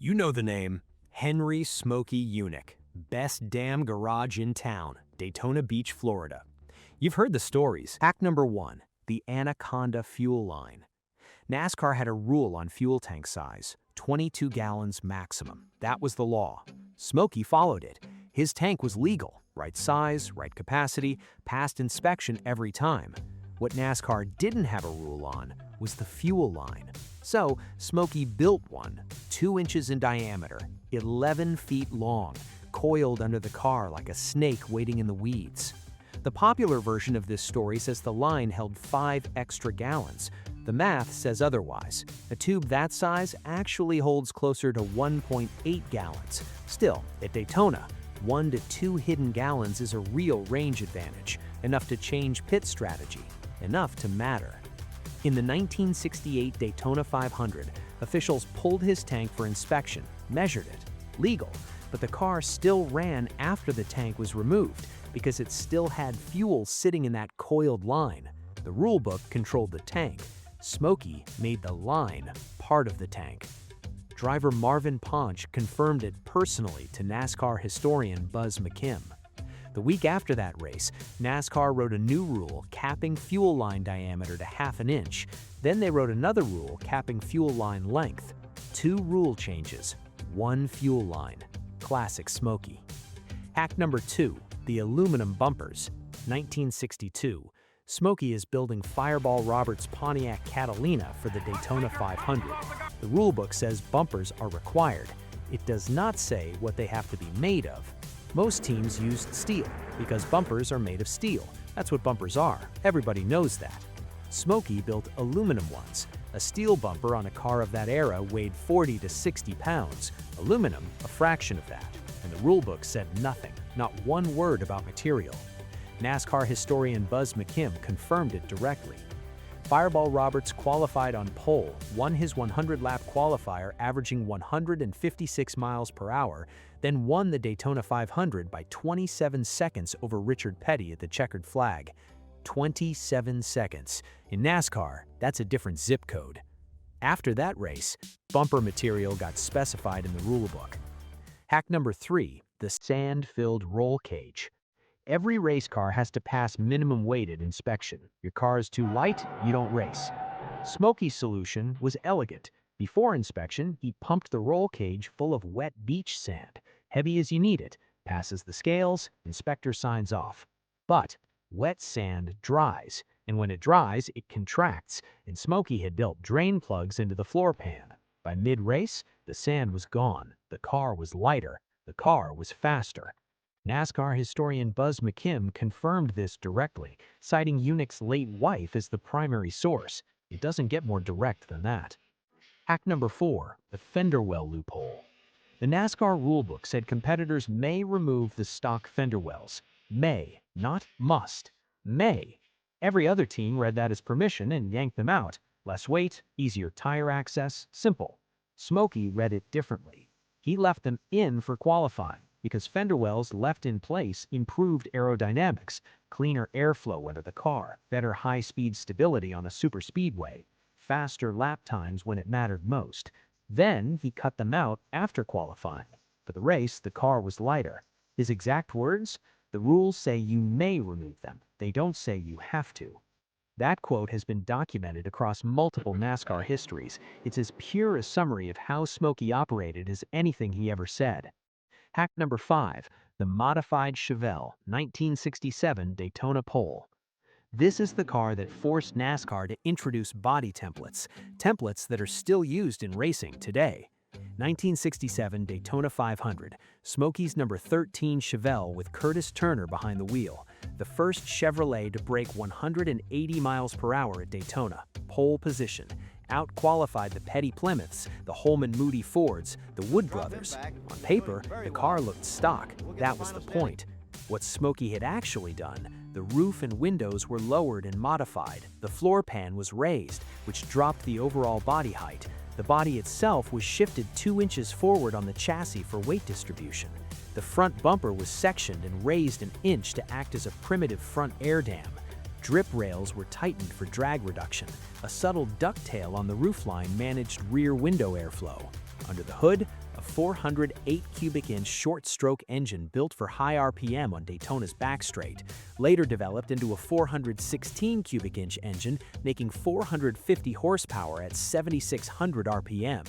You know the name. Henry Smokey Yunick. Best damn garage in town, Daytona Beach, Florida. You've heard the stories. Hack number 1, the Anaconda fuel line. NASCAR had a rule on fuel tank size, 22 gallons maximum. That was the law. Smokey followed it. His tank was legal, right size, right capacity, passed inspection every time. What NASCAR didn't have a rule on was the fuel line. So Smokey built one, 2 inches in diameter, 11 feet long, coiled under the car like a snake waiting in the weeds. The popular version of this story says the line held 5 extra gallons. The math says otherwise. A tube that size actually holds closer to 1.8 gallons. Still, at Daytona, 1 to 2 hidden gallons is a real range advantage, enough to change pit strategy, enough to matter. In the 1968 Daytona 500, officials pulled his tank for inspection, measured it. Legal, but the car still ran after the tank was removed because it still had fuel sitting in that coiled line. The rulebook controlled the tank. Smokey made the line part of the tank. Driver Marvin Ponch confirmed it personally to NASCAR historian Buzz McKim. The week after that race, NASCAR wrote a new rule capping fuel line diameter to ½ an inch. Then they wrote another rule capping fuel line length. 2 rule changes, 1 fuel line. Classic Smokey. Hack number 2, the aluminum bumpers. 1962. Smokey is building Fireball Roberts' Pontiac Catalina for the Daytona 500. The rulebook says bumpers are required. It does not say what they have to be made of. Most teams used steel because bumpers are made of steel. That's what bumpers are. Everybody knows that. Smokey built aluminum ones. A steel bumper on a car of that era weighed 40 to 60 pounds. Aluminum, a fraction of that. And the rulebook said nothing, not one word about material. NASCAR historian Buzz McKim confirmed it directly. Fireball Roberts qualified on pole, won his 100-lap qualifier averaging 156 miles per hour, then won the Daytona 500 by 27 seconds over Richard Petty at the checkered flag. 27 seconds. In NASCAR, that's a different zip code. After that race, bumper material got specified in the rulebook. Hack number 3, the sand-filled roll cage. Every race car has to pass minimum weight at inspection. Your car is too light, you don't race. Smokey's solution was elegant. Before inspection, he pumped the roll cage full of wet beach sand. Heavy as you need it, passes the scales, inspector signs off. But wet sand dries, and when it dries, it contracts, and Smokey had built drain plugs into the floor pan. By mid-race, the sand was gone, the car was lighter, the car was faster. NASCAR historian Buzz McKim confirmed this directly, citing Yunick's late wife as the primary source. It doesn't get more direct than that. Hack number 4, the fender well loophole. The NASCAR rulebook said competitors may remove the stock fender wells. May, not must. May. Every other team read that as permission and yanked them out. Less weight, easier tire access, simple. Smokey read it differently. He left them in for qualifying, because fender wells left in place improved aerodynamics, cleaner airflow under the car, better high-speed stability on a superspeedway, faster lap times when it mattered most. Then he cut them out after qualifying. For the race, the car was lighter. His exact words? The rules say you may remove them. They don't say you have to. That quote has been documented across multiple NASCAR histories. It's as pure a summary of how Smokey operated as anything he ever said. Hack number 5, the modified Chevelle 1967 Daytona pole. This is the car that forced NASCAR to introduce body templates, templates that are still used in racing today. 1967 Daytona 500, Smokey's number 13 Chevelle with Curtis Turner behind the wheel, the first Chevrolet to break 180 miles per hour at Daytona, pole position. Out-qualified the Petty Plymouths, the Holman Moody Fords, the Wood Brothers. On paper, the car looked stock. That was the point. What Smokey had actually done, the roof and windows were lowered and modified. The floor pan was raised, which dropped the overall body height. The body itself was shifted 2 inches forward on the chassis for weight distribution. The front bumper was sectioned and raised an inch to act as a primitive front air dam. Drip rails were tightened for drag reduction. A subtle ducktail on the roofline managed rear window airflow. Under the hood, a 408 cubic inch short-stroke engine built for high RPM on Daytona's backstraight, later developed into a 416 cubic inch engine making 450 horsepower at 7,600 RPM.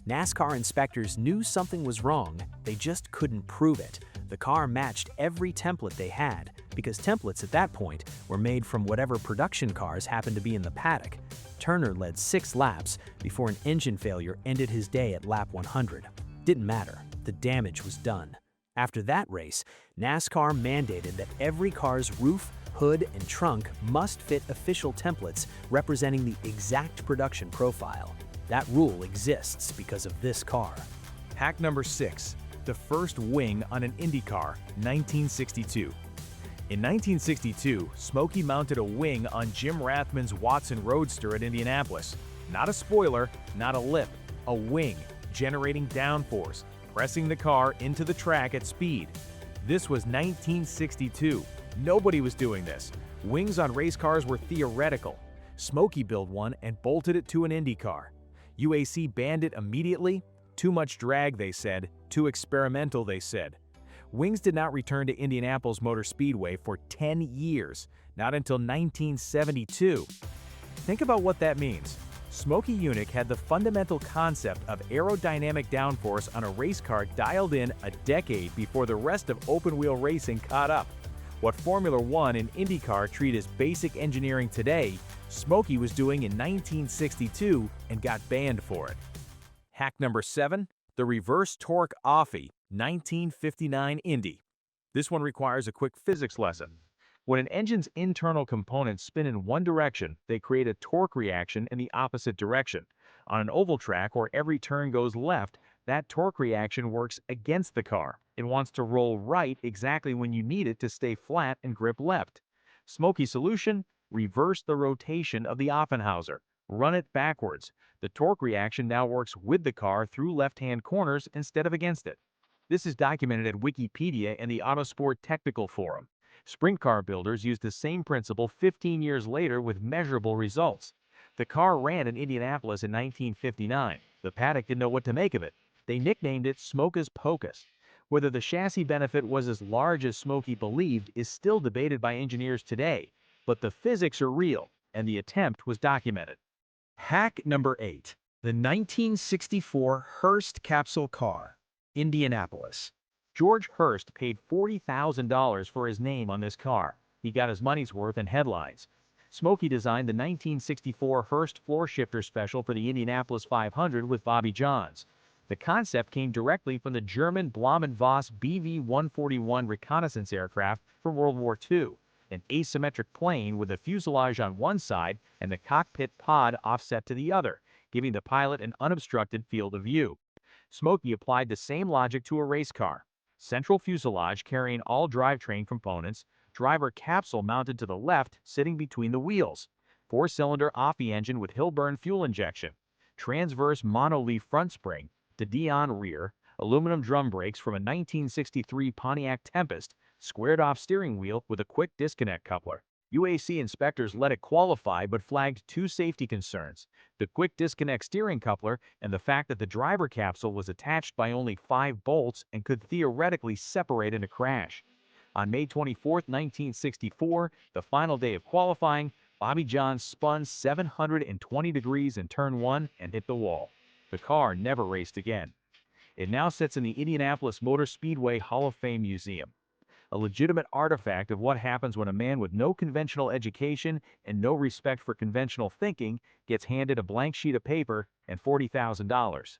NASCAR inspectors knew something was wrong, they just couldn't prove it. The car matched every template they had, because templates at that point were made from whatever production cars happened to be in the paddock. Turner led 6 laps before an engine failure ended his day at lap 100. Didn't matter, the damage was done. After that race, NASCAR mandated that every car's roof, hood, and trunk must fit official templates representing the exact production profile. That rule exists because of this car. Hack number 6. The first wing on an Indy car, 1962. In 1962, Smokey mounted a wing on Jim Rathman's Watson Roadster at Indianapolis. Not a spoiler, not a lip, a wing, generating downforce, pressing the car into the track at speed. This was 1962. Nobody was doing this. Wings on race cars were theoretical. Smokey built one and bolted it to an Indy car. UAC banned it immediately. Too much drag, they said. Too experimental, they said. Wings did not return to Indianapolis Motor Speedway for 10 years, not until 1972. Think about what that means. Smokey Yunick had the fundamental concept of aerodynamic downforce on a race car dialed in a decade before the rest of open-wheel racing caught up. What Formula One and IndyCar treat as basic engineering today, Smokey was doing in 1962 and got banned for it. Hack number 7, the reverse torque offie, 1959 Indy. This one requires a quick physics lesson. When an engine's internal components spin in one direction, they create a torque reaction in the opposite direction. On an oval track where every turn goes left, that torque reaction works against the car. It wants to roll right exactly when you need it to stay flat and grip left. Smokey's solution? Reverse the rotation of the Offenhauser. Run it backwards. The torque reaction now works with the car through left-hand corners instead of against it. This is documented at Wikipedia and the Autosport Technical Forum. Sprint car builders used the same principle 15 years later with measurable results. The car ran in Indianapolis in 1959. The paddock didn't know what to make of it. They nicknamed it Smoker's Pocus. Whether the chassis benefit was as large as Smokey believed is still debated by engineers today, but the physics are real, and the attempt was documented. Hack number 8. The 1964 Hurst capsule car, Indianapolis. George Hurst paid $40,000 for his name on this car. He got his money's worth in headlines. Smokey designed the 1964 Hurst floor shifter special for the Indianapolis 500 with Bobby Johns. The concept came directly from the German Blohm & Voss BV-141 reconnaissance aircraft from World War II, an asymmetric plane with the fuselage on one side and the cockpit pod offset to the other, giving the pilot an unobstructed field of view. Smokey applied the same logic to a race car. Central fuselage carrying all drivetrain components, driver capsule mounted to the left sitting between the wheels, 4-cylinder offie engine with Hilburn fuel injection, transverse monoleaf front spring, the Dion rear, aluminum drum brakes from a 1963 Pontiac Tempest, squared-off steering wheel with a quick disconnect coupler. UAC inspectors let it qualify but flagged 2 safety concerns: the quick disconnect steering coupler and the fact that the driver capsule was attached by only 5 bolts and could theoretically separate in a crash. On May 24, 1964, the final day of qualifying, Bobby Johns spun 720 degrees in turn 1 and hit the wall. The car never raced again. It now sits in the Indianapolis Motor Speedway Hall of Fame Museum, a legitimate artifact of what happens when a man with no conventional education and no respect for conventional thinking gets handed a blank sheet of paper and $40,000.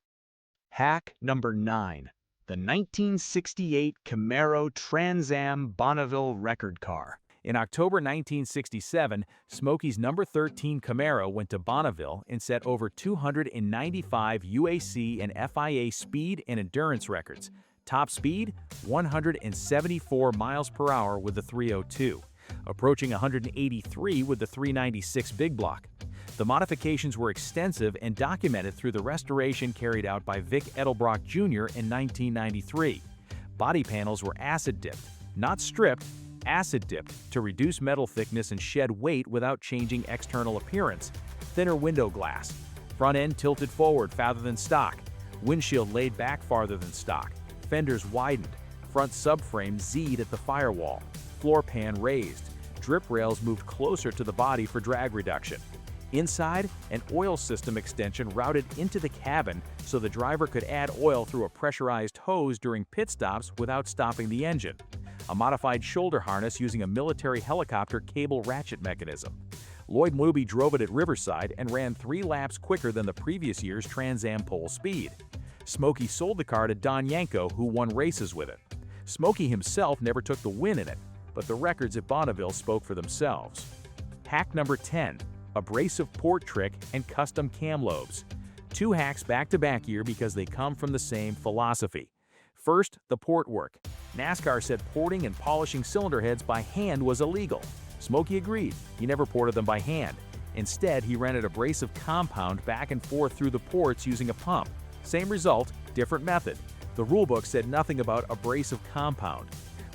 Hack number 9. The 1968 Camaro Trans Am Bonneville record car. In October 1967, Smokey's number 13 Camaro went to Bonneville and set over 295 UAC and FIA speed and endurance records. Top speed, 174 miles per hour with the 302, approaching 183 with the 396 big block. The modifications were extensive and documented through the restoration carried out by Vic Edelbrock Jr. in 1993. Body panels were acid-dipped, not stripped, acid-dipped to reduce metal thickness and shed weight without changing external appearance. Thinner window glass. Front end tilted forward rather than stock. Windshield laid back farther than stock. Fenders widened. Front subframe Z'd at the firewall. Floor pan raised. Drip rails moved closer to the body for drag reduction. Inside, an oil system extension routed into the cabin so the driver could add oil through a pressurized hose during pit stops without stopping the engine. A modified shoulder harness using a military helicopter cable ratchet mechanism. Lloyd Luby drove it at Riverside and ran 3 laps quicker than the previous year's Trans Am pole speed. Smokey sold the car to Don Yanko, who won races with it. Smokey himself never took the win in it, but the records at Bonneville spoke for themselves. Hack number 10. Abrasive port trick and custom cam lobes. 2 hacks back-to-back here because they come from the same philosophy. First, the port work. NASCAR said porting and polishing cylinder heads by hand was illegal. Smokey agreed. He never ported them by hand. Instead, he ran an abrasive compound back and forth through the ports using a pump. Same result, different method. The rulebook said nothing about abrasive compound.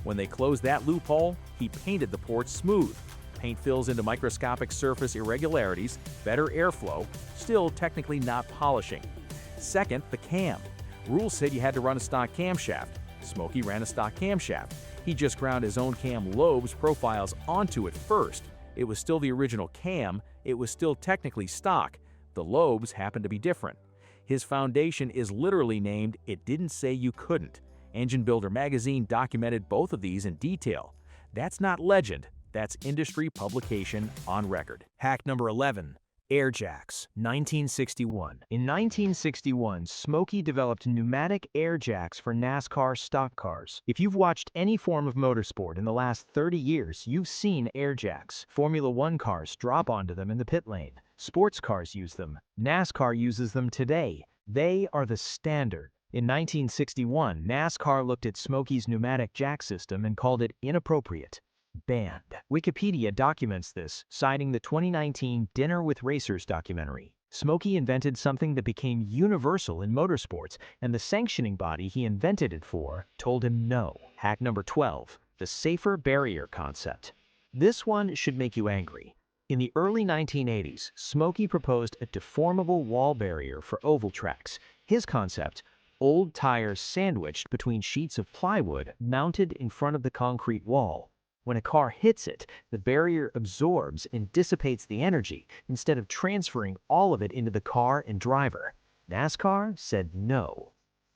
When they closed that loophole, he painted the ports smooth. Paint fills into microscopic surface irregularities, better airflow, still technically not polishing. Second, the cam. Rules said you had to run a stock camshaft. Smokey ran a stock camshaft. He just ground his own cam lobes profiles onto it first. It was still the original cam, it was still technically stock. The lobes happened to be different. His foundation is literally named "It Didn't Say You Couldn't." Engine Builder magazine documented both of these in detail. That's not legend, that's industry publication on record. Hack number 11. Air jacks, 1961. In 1961, Smokey developed pneumatic air jacks for NASCAR stock cars. If you've watched any form of motorsport in the last 30 years, you've seen air jacks. Formula One cars drop onto them in the pit lane. Sports cars use them. NASCAR uses them today. They are the standard. In 1961, NASCAR looked at Smokey's pneumatic jack system and called it inappropriate. Banned. Wikipedia documents this, citing the 2019 Dinner with Racers documentary. Smokey invented something that became universal in motorsports, and the sanctioning body he invented it for told him no. Hack number 12. The safer barrier concept. This one should make you angry. In the early 1980s, Smokey proposed a deformable wall barrier for oval tracks. His concept: old tires sandwiched between sheets of plywood mounted in front of the concrete wall. When a car hits it, the barrier absorbs and dissipates the energy instead of transferring all of it into the car and driver. NASCAR said no.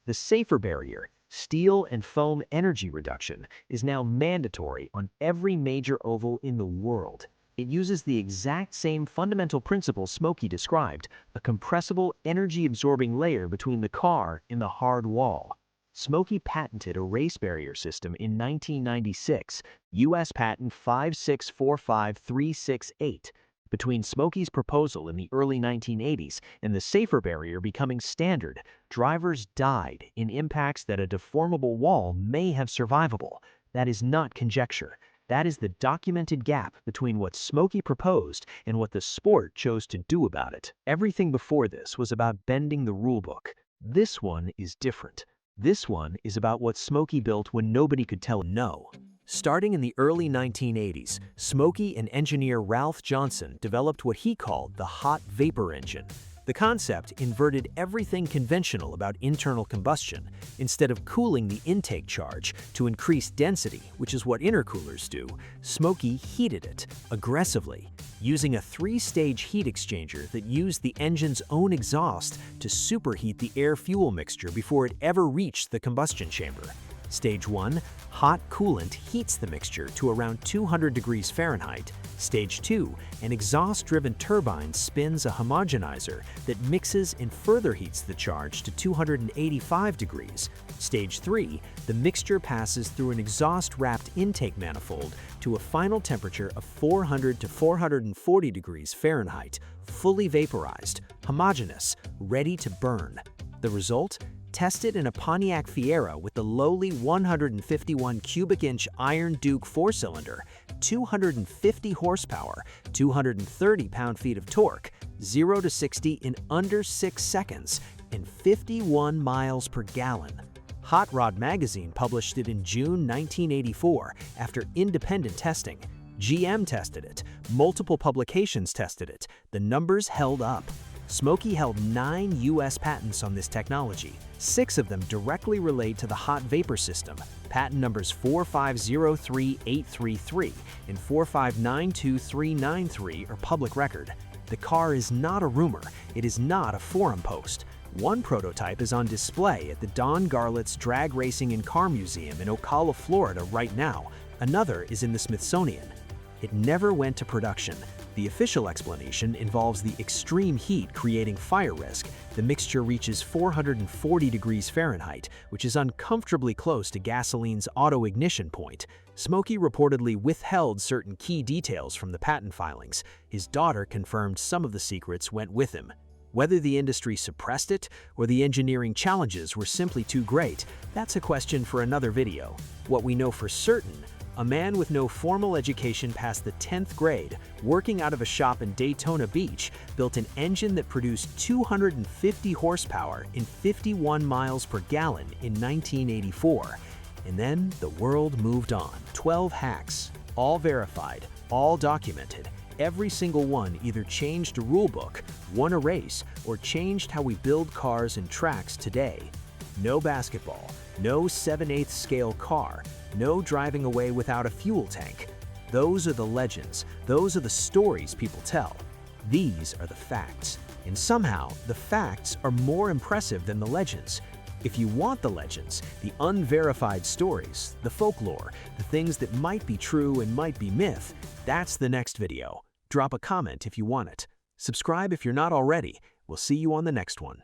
The safer barrier, steel and foam energy reduction, is now mandatory on every major oval in the world. It uses the exact same fundamental principle Smokey described, a compressible, energy-absorbing layer between the car and the hard wall. Smokey patented a race barrier system in 1996, U.S. Patent 5645368. Between Smokey's proposal in the early 1980s and the safer barrier becoming standard, drivers died in impacts that a deformable wall may have survivable. That is not conjecture. That is the documented gap between what Smokey proposed and what the sport chose to do about it. Everything before this was about bending the rulebook. This one is different. This one is about what Smokey built when nobody could tell no. Starting in the early 1980s, Smokey and engineer Ralph Johnson developed what he called the hot vapor engine. The concept inverted everything conventional about internal combustion. Instead of cooling the intake charge to increase density, which is what intercoolers do, Smokey heated it aggressively, using a 3-stage heat exchanger that used the engine's own exhaust to superheat the air-fuel mixture before it ever reached the combustion chamber. Stage 1, hot coolant heats the mixture to around 200 degrees Fahrenheit. Stage 2, an exhaust-driven turbine spins a homogenizer that mixes and further heats the charge to 285 degrees. Stage 3, the mixture passes through an exhaust-wrapped intake manifold to a final temperature of 400 to 440 degrees Fahrenheit, fully vaporized, homogeneous, ready to burn. The result? Tested in a Pontiac Fiero with the lowly 151 cubic inch Iron Duke 4-cylinder, 250 horsepower, 230 pound-feet of torque, 0 to 60 in under 6 seconds, and 51 miles per gallon. Hot Rod Magazine published it in June 1984 after independent testing. GM tested it, multiple publications tested it, the numbers held up. Smokey held 9 U.S. patents on this technology. 6 of them directly relate to the hot vapor system. Patent numbers 4503833 and 4592393 are public record. The car is not a rumor. It is not a forum post. One prototype is on display at the Don Garlett's Drag Racing and Car Museum in Ocala, Florida right now. Another is in the Smithsonian. It never went to production. The official explanation involves the extreme heat creating fire risk. The mixture reaches 440 degrees Fahrenheit, which is uncomfortably close to gasoline's auto-ignition point. Smokey reportedly withheld certain key details from the patent filings. His daughter confirmed some of the secrets went with him. Whether the industry suppressed it or the engineering challenges were simply too great, that's a question for another video. What we know for certain, a man with no formal education past the 10th grade, working out of a shop in Daytona Beach, built an engine that produced 250 horsepower in 51 miles per gallon in 1984. And then the world moved on. 12 hacks, all verified, all documented. Every single one either changed a rulebook, won a race, or changed how we build cars and tracks today. No basketball, no 7/8 scale car, no driving away without a fuel tank. Those are the legends. Those are the stories people tell. These are the facts. And somehow, the facts are more impressive than the legends. If you want the legends, the unverified stories, the folklore, the things that might be true and might be myth, that's the next video. Drop a comment if you want it. Subscribe if you're not already. We'll see you on the next one.